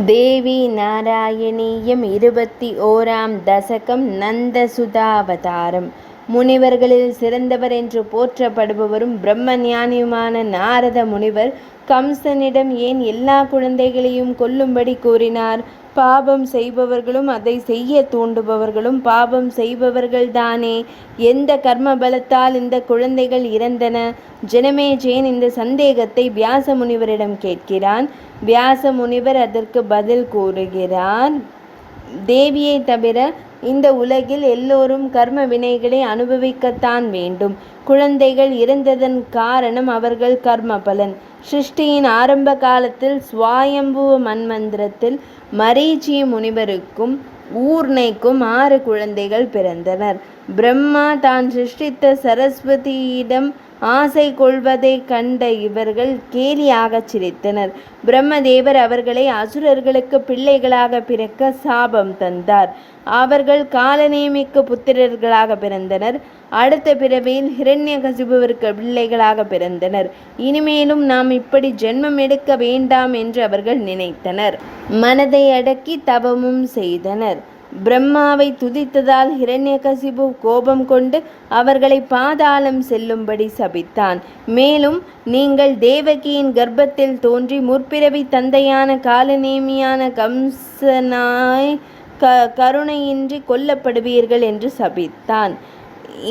தேவி நாராயணீயம் 21ஆம் தசகம் நந்தசுதாவதாரம். முனிவர்களில் சிறந்தவர் என்று போற்றப்படுபவரும் பிரம்ம ஞானியுமான நாரத முனிவர் கம்சனிடம் ஏன் எல்லா குழந்தைகளையும் கொல்லும்படி கூறினார்? பாபம் செய்பவர்களும் அதை செய்ய தூண்டுபவர்களும் பாபம் செய்பவர்கள்தானே. எந்த கர்ம பலத்தால் இந்த குழந்தைகள் இறந்தன? ஜனமேஜயன் இந்த சந்தேகத்தை வியாச முனிவரிடம் கேட்கிறான். வியாச முனிவர் அதற்கு பதில் கூறுகிறார். தேவியை தவிர இந்த உலகில் எல்லோரும் கர்ம வினைகளை அனுபவிக்கத்தான் வேண்டும். குழந்தைகள் இறந்ததன் காரணம் அவர்கள் கர்ம பலன். சிருஷ்டியின் ஆரம்ப காலத்தில் ஸ்வாயம்புவ மன்வந்திரத்தில் மரீச்சி முனிவருக்கும் ஊர்னைக்கும் 6 குழந்தைகள் பிறந்தனர். பிரம்மா தான் சிருஷ்டித்த சரஸ்வதியிடம் ஆசை கொள்வதை கண்ட இவர்கள் கேலியாகச் சிரித்தனர். பிரம்மதேவர் அவர்களை அசுரர்களுக்கு பிள்ளைகளாக பிறக்க சாபம் தந்தார். அவர்கள் காலநேமிக்கு புத்திரர்களாக பிறந்தனர். அடுத்த பிறவியில் ஹிரண்யகசிபுவிற்கு பிள்ளைகளாக பிறந்தனர். இனிமேலும் நாம் இப்படி ஜென்மம் எடுக்க வேண்டாம் என்று அவர்கள் நினைத்தனர். மனதை அடக்கி தவமும் செய்தனர். பிரம்மாவை துதித்ததால் ஹிரண்யகசிபு கோபம் கொண்டு அவர்களை பாதாளம் செல்லும்படி சபித்தான். மேலும், நீங்கள் தேவகியின் கர்ப்பத்தில் தோன்றி முற்பிறவி தந்தையான காலநேமியான கம்சனாய் கருணையின்றி கொல்லப்படுவீர்கள் என்று சபித்தான்.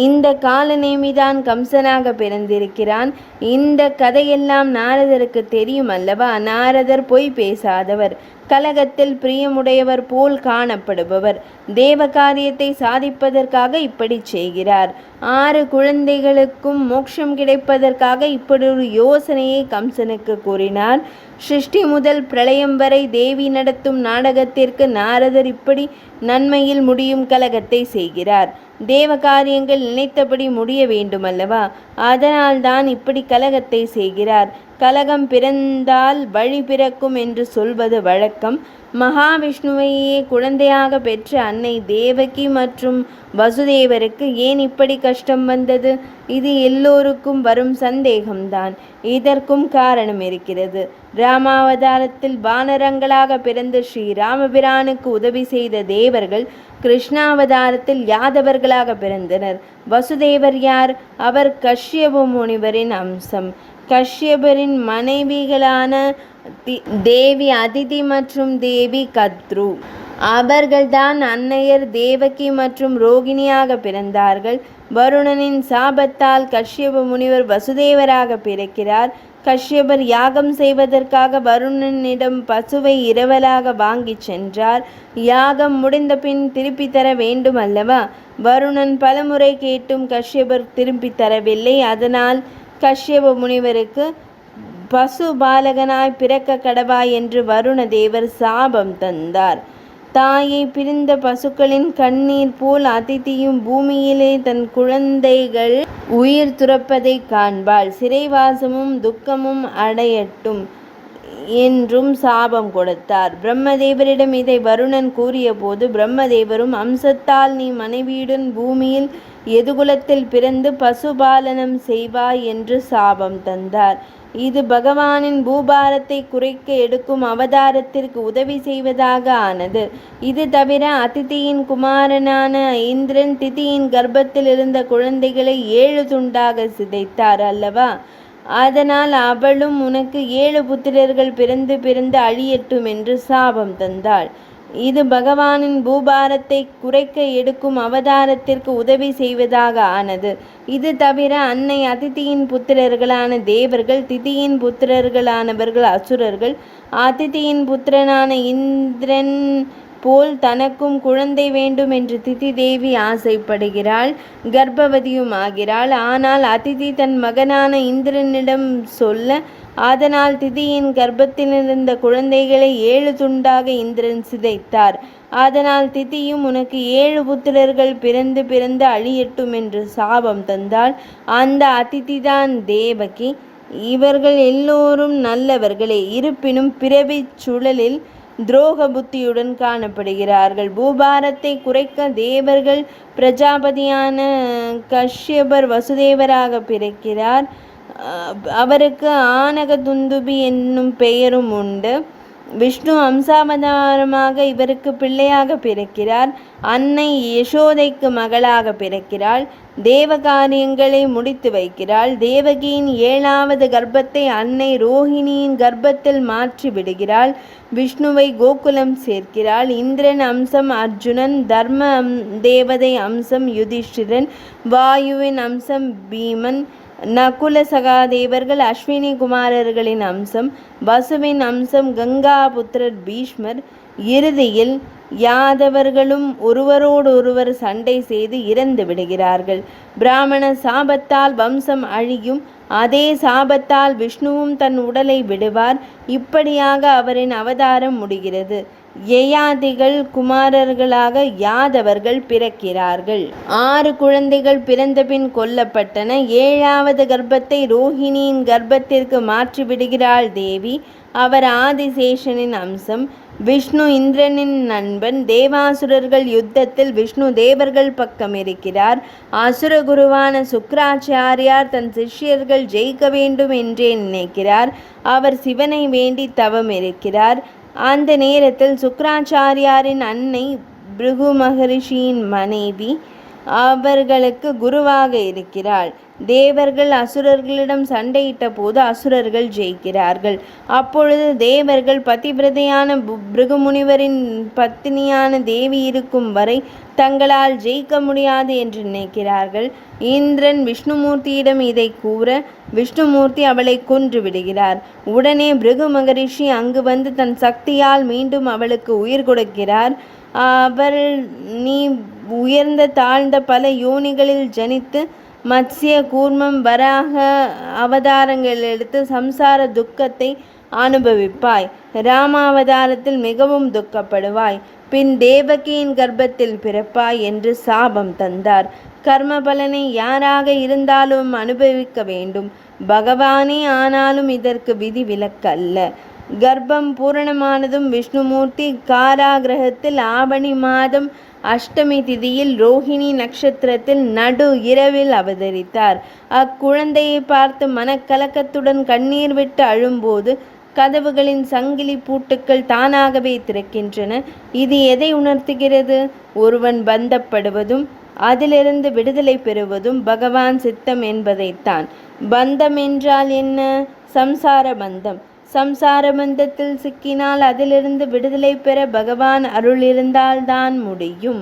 இந்த காலநேமிதான் கம்சனாக பிறந்திருக்கிறான். இந்த கதையெல்லாம் நாரதருக்கு தெரியும் அல்லவா? நாரதர் பொய் பேசாதவர், கலகத்தில் பிரியமுடையவர் போல் காணப்படுபவர். தேவ காரியத்தை சாதிப்பதற்காக இப்படி செய்கிறார். 6 குழந்தைகளுக்கும் மோட்சம் கிடைப்பதற்காக இப்படி ஒரு யோசனையை கம்சனுக்கு கூறினார். சிருஷ்டி முதல் பிரளயம் வரை தேவி நடத்தும் நாடகத்திற்கு நாரதர் இப்படி நன்மையில் முடியும் கலகத்தை செய்கிறார். தேவ காரியங்கள் நினைத்தபடி முடிய வேண்டுமல்லவா? அதனால்தான் இப்படி கலகத்தை செய்கிறார். கலகம் பிறந்தால் வழி பிறக்கும் என்று சொல்வது வழக்கம். மகாவிஷ்ணுவையே குழந்தையாக பெற்ற அன்னை தேவகி மற்றும் வசுதேவருக்கு ஏன் இப்படி கஷ்டம் வந்தது? இது எல்லோருக்கும் வரும் சந்தேகம்தான். இதற்கும் காரணம் இருக்கிறது. ராமாவதாரத்தில் வானரங்களாக பிறந்த ஸ்ரீ ராமபிரானுக்கு உதவி செய்த தேவர்கள் கிருஷ்ணாவதாரத்தில் யாதவர்களாக பிறந்தனர். வசுதேவர் யார்? அவர் கஷ்யப முனிவரின் அம்சம். கஷ்யபரின் மனைவிகளான தேவி அதிதி மற்றும் தேவி கத்ரு அவர்கள்தான் அன்னையர் தேவகி மற்றும் ரோகிணியாக பிறந்தார்கள். வருணனின் சாபத்தால் கஷ்யப முனிவர் வசுதேவராக பிறக்கிறார். கஷ்யபர் யாகம் செய்வதற்காக வருணனிடம் பசுவை இரவலாக வாங்கி சென்றார். யாகம் முடிந்த பின் திருப்பி தர வேண்டும் அல்லவா? வருணன் பலமுறை கேட்டும் கஷ்யபர் திருப்பி தரவில்லை. அதனால் கஷ்யப முனிவருக்கு பசு பாலகனாய் பிறக்க கடவாய் என்று வருணதேவர் சாபம் தந்தார். தாயை பிரிந்த பசுக்களின் கண்ணீர் போல் அதிதியும் பூமியிலே தன் குழந்தைகள் உயிர் துறப்பதை காண்பாள். சிறைவாசமும் துக்கமும் அடையட்டும் என்றும் சாபம் கொடுத்தார். பிரம்மதேவரிடம் இதை வருணன் கூறிய போது பிரம்மதேவரும் அம்சத்தால் நீ மனைவியுடன் பூமியில் எதுகுலத்தில் பிறந்து பசுபாலனம் செய்வாய் என்று சாபம் தந்தார். இது பகவானின் பூபாரத்தை குறைக்க எடுக்கும் அவதாரத்திற்கு உதவி செய்வதாக ஆனது. இது தவிர அதிதியின் குமாரனான இந்திரன் திதியின் கர்ப்பத்தில் இருந்த குழந்தைகளை 7 துண்டாக சிதைத்தார் அல்லவா? அதனால் அவளும் உனக்கு 7 புத்திரர்கள் பிறந்து அழியட்டும் என்று சாபம் தந்தாள். இது பகவானின் பூபாரத்தை குறைக்க எடுக்கும் அவதாரத்திற்கு உதவி செய்வதாக ஆனது. இது தவிர அன்னை அதிதியின் புத்திரர்களான தேவர்கள், திதியின் புத்திரர்களானவர்கள் அசுரர்கள். அதிதியின் புத்திரனான இந்திரன் போல் தனக்கும் குழந்தை வேண்டும் என்று திதி தேவி ஆசைப்படுகிறாள். கர்ப்பவதியும் ஆகிறாள். ஆனால் அதிதி தன் மகனான இந்திரனிடம் சொல்ல, அதனால் திதியின் கர்ப்பத்தில் இருந்த குழந்தைகளை 7 துண்டாக இந்திரன் சிதைத்தார். அதனால் திதியும் உனக்கு 7 புத்திரர்கள் பிறந்து அழியட்டும் என்று சாபம் தந்தாள். அந்த அதிதிதான் தேவகி. இவர்கள் எல்லோரும் நல்லவர்களே. இருப்பினும் பிறவிச் சுழலில் துரோக புத்தியுடன் காணப்படுகிறார்கள். பூபாரத்தை குறைக்க தேவர்கள் பிரஜாபதியான கஷ்யபர் வசுதேவராக பிறக்கிறார். அவருக்கு ஆனக துந்துபி என்னும் பெயரும் உண்டு. விஷ்ணு அம்சாவதாரமாக இவருக்கு பிள்ளையாக பிறக்கிறார். அன்னை யசோதைக்கு மகளாக பிறக்கிறாள். தேவ காரியங்களை முடித்து வைக்கிறாள். தேவகியின் 7வது கர்ப்பத்தை அன்னை ரோஹிணியின் கர்ப்பத்தில் மாற்றி விடுகிறாள். விஷ்ணுவை கோகுலம் சேர்க்கிறாள். இந்திரன் அம்சம் அர்ஜுனன், தர்ம தேவதை அம்சம் யுதிஷ்டிரன், வாயுவின் அம்சம் பீமன், நகுல சகாதேவர்கள் அஸ்வினி குமாரர்களின் அம்சம், வசுவின் அம்சம் கங்காபுத்திரர் பீஷ்மர். இறுதியில் யாதவர்களும் ஒருவரோடொருவர் சண்டை செய்து இறந்து விடுகிறார்கள். பிராமண சாபத்தால் வம்சம் அழியும். அதே சாபத்தால் விஷ்ணுவும் தன் உடலை விடுவார். இப்படியாக அவரின் அவதாரம் முடிகிறது. யயாதிகள் குமாரர்களாக யாதவர்கள் பிறக்கிறார்கள். 6 குழந்தைகள் பிறந்தபின் கொல்லப்பட்டன. 7வது கர்ப்பத்தை ரோஹிணியின் கர்ப்பத்திற்கு மாற்றிவிடுகிறாள் தேவி. அவர் ஆதிசேஷனின் அம்சம். விஷ்ணு இந்திரனின் நண்பன். தேவாசுரர்கள் யுத்தத்தில் விஷ்ணு தேவர்கள் பக்கம் இருக்கிறார். அசுர குருவான சுக்ராச்சாரியார் தன் சிஷ்யர்கள் ஜெயிக்க வேண்டும் என்றே நினைக்கிறார். அவர் சிவனை வேண்டி தவம் இருக்கிறார். அந்த நேரத்தில் சுக்ராச்சாரியாரின் அன்னை பிருகு மகரிஷியின் மனைவி அவர்களுக்கு குருவாக இருக்கிறாள். தேவர்கள் அசுரர்களிடம் சண்டையிட்ட போது அசுரர்கள் ஜெயிக்கிறார்கள். அப்பொழுது தேவர்கள் பதிவிரதையான பிருகுமுனிவரின் பத்தினியான தேவி இருக்கும் வரை தங்களால் ஜெயிக்க முடியாது என்று நினைக்கிறார்கள். இந்திரன் விஷ்ணுமூர்த்தியிடம் இதை கூற விஷ்ணுமூர்த்தி அவளை கொன்று விடுகிறார். உடனே பிருகு மகரிஷி அங்கு வந்து தன் சக்தியால் மீண்டும் அவளுக்கு உயிர் கொடுக்கிறார். அவர் நீ உயர்ந்த தாழ்ந்த பல யோனிகளில் ஜனித்து மத்ஸ்ய கூர்மம் வராக அவதாரங்கள் எடுத்து சம்சார துக்கத்தை அனுபவிப்பாய். ராமாவதாரத்தில் மிகவும் துக்கப்படுவாய். பின் தேவகியின் கர்ப்பத்தில் பிறப்பாய் என்று சாபம் தந்தார். கர்ம பலனை யாராக இருந்தாலும் அனுபவிக்க வேண்டும். பகவானே ஆனாலும் இதற்கு விதி விலக்கல்ல. கர்ப்பம் பூரணமானதும் விஷ்ணுமூர்த்தி காராகிரகத்தில் ஆவணி மாதம் அஷ்டமி திதியில் ரோஹிணி நட்சத்திரத்தில் நடு இரவில் அவதரித்தார். அக்குழந்தையை பார்த்து மனக்கலக்கத்துடன் கண்ணீர் விட்டு அழும்போது கதவுகளின் சங்கிலி பூட்டுக்கள் தானாகவே திறக்கின்றன. இது எதை உணர்த்துகிறது? ஒருவன் பந்தப்படுவதும் அதிலிருந்து விடுதலை பெறுவதும் பகவான் சித்தம் என்பதைத்தான். பந்தம் என்றால் என்ன? சம்சார பந்தம். சம்சார பந்தத்தில் சிக்கினால் அதிலிருந்து விடுதலை பெற பகவான் அருள் இருந்தால்தான் முடியும்.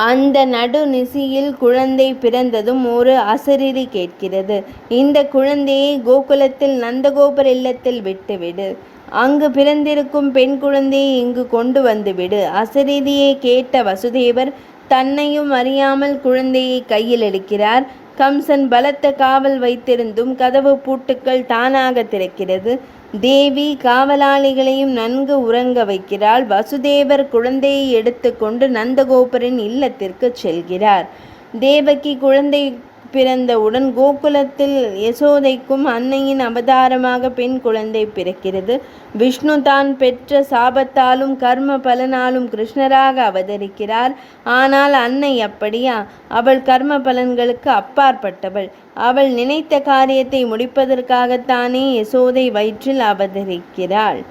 அந்த நடு நிசியில் குழந்தை பிறந்ததும் ஒரு அசரீரி கேட்கிறது. இந்த குழந்தையை கோகுலத்தில் நந்தகோபர் இல்லத்தில் விட்டுவிடு. அங்கு பிறந்திருக்கும் பெண் குழந்தையை இங்கு கொண்டு வந்துவிடு. அசரீரியை கேட்ட வசுதேவர் தன்னையும் அறியாமல் குழந்தையை கையில் எடுக்கிறார். கம்சன் பலத்த காவல் வைத்திருந்தும் கதவு பூட்டுக்கள் தானாக திறக்கிறது. தேவி காவலாளிகளையும் நன்கு உறங்க வைக்கிறாள். வசுதேவர் குழந்தையை எடுத்துக்கொண்டு நந்தகோபரின் இல்லத்திற்கு செல்கிறார். தேவகி குழந்தை பிறந்தவுடன் கோகுலத்தில் யசோதைக்கும் அன்னையின் அவதாரமாக பெண் குழந்தை பிறக்கிறது. விஷ்ணு தான் பெற்ற சாபத்தாலும் கர்ம பலனாலும் கிருஷ்ணராக அவதரிக்கிறார். ஆனால் அன்னை அப்படியா? அவள் கர்ம பலன்களுக்கு அப்பாற்பட்டவள். அவள் நினைத்த காரியத்தை முடிப்பதற்காகத்தானே யசோதை வயிற்றில் அவதரிக்கிறாள்.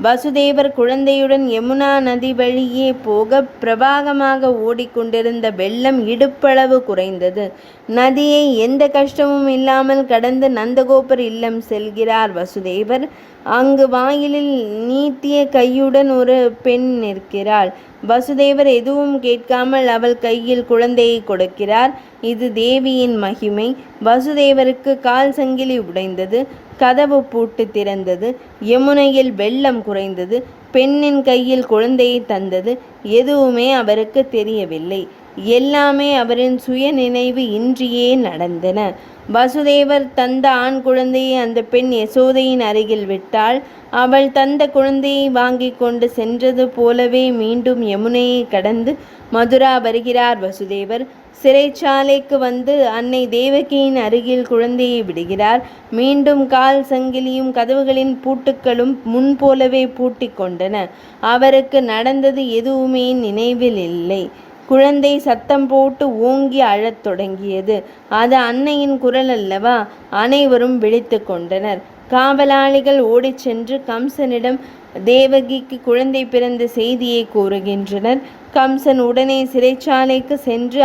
வசுதேவர் குழந்தையுடன் யமுனா நதி வழியே போக பிரவாகமாக ஓடிக்கொண்டிருந்த வெள்ளம் இடுப்பளவு குறைந்தது. நதியை எந்த கஷ்டமும் இல்லாமல் கடந்து நந்தகோபர் இல்லம் செல்கிறார் வசுதேவர். அங்கு வாயிலில் நீட்டிய கையுடன் ஒரு பெண் நிற்கிறாள். வசுதேவர் எதுவும் கேட்காமல் அவள் கையில் குழந்தையை கொடுக்கிறார். இது தேவியின் மகிமை. வசுதேவருக்கு கால் சங்கிலி உடைந்தது. கதவு பூட்டு திறந்தது. யமுனையில் வெள்ளம் குறைந்தது. பெண்ணின் கையில் குழந்தையை தந்தது. எதுவுமே அவருக்கு தெரியவில்லை. எல்லாமே அவரின் சுய நினைவு இன்றியே நடந்தன. வசுதேவர் தந்த ஆண் குழந்தையை அந்த பெண் யசோதையின் அருகில் விட்டாள். அவள் தந்த குழந்தையை வாங்கி கொண்டு சென்றது போலவே மீண்டும் யமுனையை கடந்து மதுரா வருகிறார் வசுதேவர். சிறைச்சாலைக்கு வந்து அன்னை தேவகியின் அருகில் குழந்தையை விடுகிறார். மீண்டும் கால் சங்கிலியும் கதவுகளின் பூட்டுக்களும் முன்போலவே பூட்டி கொண்டன. அவருக்கு நடந்தது எதுவுமே நினைவில் இல்லை. குழந்தை சத்தம் போட்டு ஓங்கி அழத் தொடங்கியது. அது அன்னையின் குரல் அல்லவா? அனைவரும் விழித்து கொண்டனர். காவலாளிகள் ஓடிச் சென்று கம்சனிடம் தேவகிக்கு குழந்தை பிறந்த செய்தியை கூறுகின்றனர். கம்சன் உடனே சிறைச்சாலைக்கு சென்று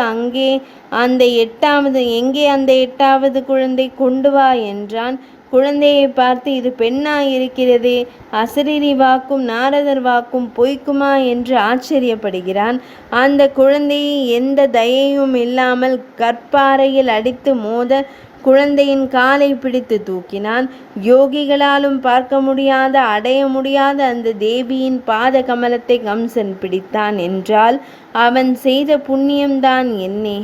எங்கே அந்த எட்டாவது குழந்தை கொண்டு வா என்றான். குழந்தையை பார்த்து, இது பெண்ணாயிருக்கிறதே, அசரீரி வாக்கும் நாரதர் வாக்கும் பொய்க்குமா என்று ஆச்சரியப்படுகிறான். அந்த குழந்தையை எந்த தயையும் இல்லாமல் கற்பாறையில் அடித்து மோத குழந்தையின் காலை பிடித்து தூக்கினான். யோகிகளாலும் பார்க்க முடியாத, அடைய முடியாத அந்த தேவியின் பாத கமலத்தை கம்சன் பிடித்தான் என்றால் அவன் செய்த புண்ணியம்தான் என்னே.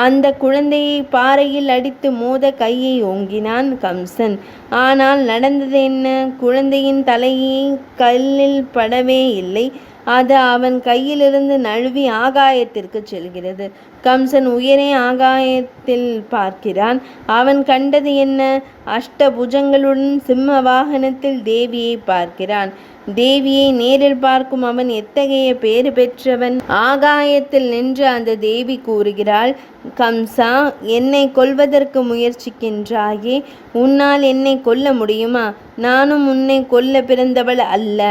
அந்த குழந்தையை பாறையில் அடித்து மோத கையை ஓங்கினான் கம்சன். ஆனால் நடந்தது என்ன? குழந்தையின் தலையை கல்லில் படவே இல்லை. அது அவன் கையிலிருந்து நழுவி ஆகாயத்திற்கு செல்கிறது. கம்சன் உயரே ஆகாயத்தில் பார்க்கிறான். அவன் கண்டது என்ன? அஷ்டபுஜங்களுடன் சிம்ம வாகனத்தில் தேவியை பார்க்கிறான். தேவியை நேரில் பார்க்கும் அவன் எத்தகைய பேறு பெற்றவன்! ஆகாயத்தில் நின்று அந்த தேவி கூறுகிறாள், கம்சா, என்னை கொல்வதற்கு முயற்சிக்கின்றாயே, உன்னால் என்னை கொல்ல முடியுமா? நானும் உன்னை கொல்ல பிறந்தவள் அல்ல.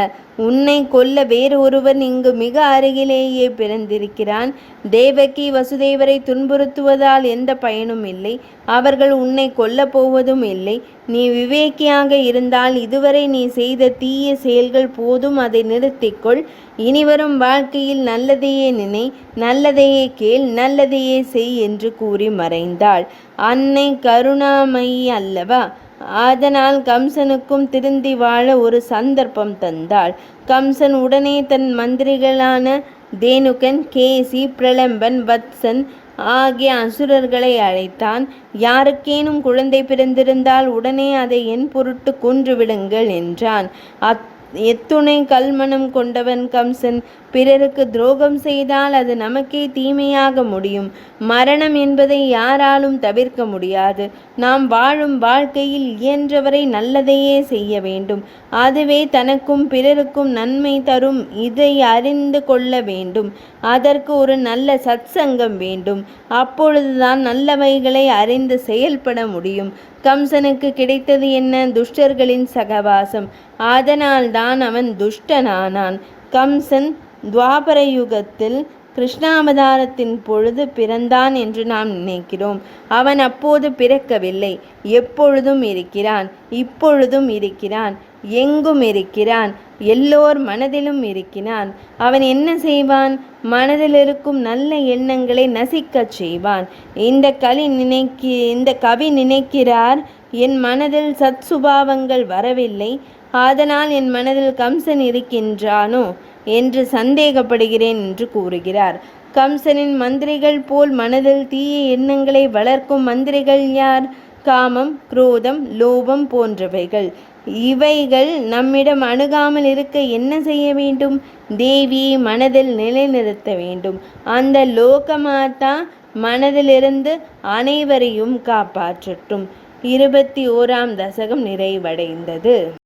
உன்னை கொல்ல வேறு ஒருவன் இங்கு மிக அருகிலேயே பிறந்திருக்கிறான். தேவகி வசுதேவரை துன்புறுத்துவதால் எந்த பயனும் இல்லை. அவர்கள் உன்னை கொல்லப் போவதும் இல்லை. நீ விவேக்கியாக இருந்தால் இதுவரை நீ செய்த தீய செயல்கள் போதும், அதை நிறுத்திக்கொள். இனிவரும் வாழ்க்கையில் நல்லதையே நினை, நல்லதையே கேள், நல்லதையே செய் என்று கூறி மறைந்தாள். அன்னை கருணாமயி அல்லவா? அதனால் கம்சனுக்கும் திருந்தி வாழ ஒரு சந்தர்ப்பம் தந்தாள். கம்சன் உடனே தன் மந்திரிகளான தேனுகன், கேசி, பிரலம்பன், வத்சன் ஆகிய அசுரர்களை அழைத்தான். யாருக்கேனும் குழந்தை பிறந்திருந்தால் உடனே அதை என் பொருட்டு கொன்றுவிடுங்கள் என்றான். எத்துணை கல்மனம் கொண்டவன் கம்சன்! பிறருக்கு துரோகம் செய்தால் அது நமக்கே தீமையாக முடியும். மரணம் என்பதை யாராலும் தவிர்க்க முடியாது. நாம் வாழும் வாழ்க்கையில் இயன்றவரை நல்லதையே செய்ய வேண்டும். அதுவே தனக்கும் பிறருக்கும் நன்மை தரும். இதை அறிந்து கொள்ள வேண்டும். அதற்கு ஒரு நல்ல சத்சங்கம் வேண்டும். அப்பொழுதுதான் நல்லவைகளை அறிந்து செயல்பட முடியும். கம்சனுக்கு கிடைத்தது என்ன? துஷ்டர்களின் சகவாசம். அதனால்தான் அவன் துஷ்டனானான். கம்சன் துவாபர யுகத்தில் கிருஷ்ணாவதாரத்தின் பொழுது பிறந்தான் என்று நாம் நினைக்கிறோம். அவன் அப்போது பிறக்கவில்லை. எப்பொழுதும் இருக்கிறான். இப்பொழுதும் இருக்கிறான். எங்கும் இருக்கிறான். எல்லோர் மனதிலும் இருக்கிறான். அவன் என்ன செய்வான்? மனதில் இருக்கும் நல்ல எண்ணங்களை நசிக்கச் செய்வான். இந்த கவி நினைக்கிறார், என் மனதில் சத் சுபாவங்கள் வரவில்லை, அதனால் என் மனதில் கம்சன் இருக்கின்றானோ என்று சந்தேகப்படுகிறேன் என்று கூறுகிறார். கம்சனின் மந்திரிகள் போல் மனதில் தீய எண்ணங்களை வளர்க்கும் மந்திரிகள் யார்? காமம், குரோதம், லோபம் போன்றவைகள். இவைகள் நம்மிடம் அணுகாமல் இருக்க என்ன செய்ய வேண்டும்? தேவியை மனதில் நிலைநிறுத்த வேண்டும். அந்த லோகமாதா மனதிலிருந்து அனைவரையும் காப்பாற்றட்டும். 21ஆம் தசகம் நிறைவடைந்தது.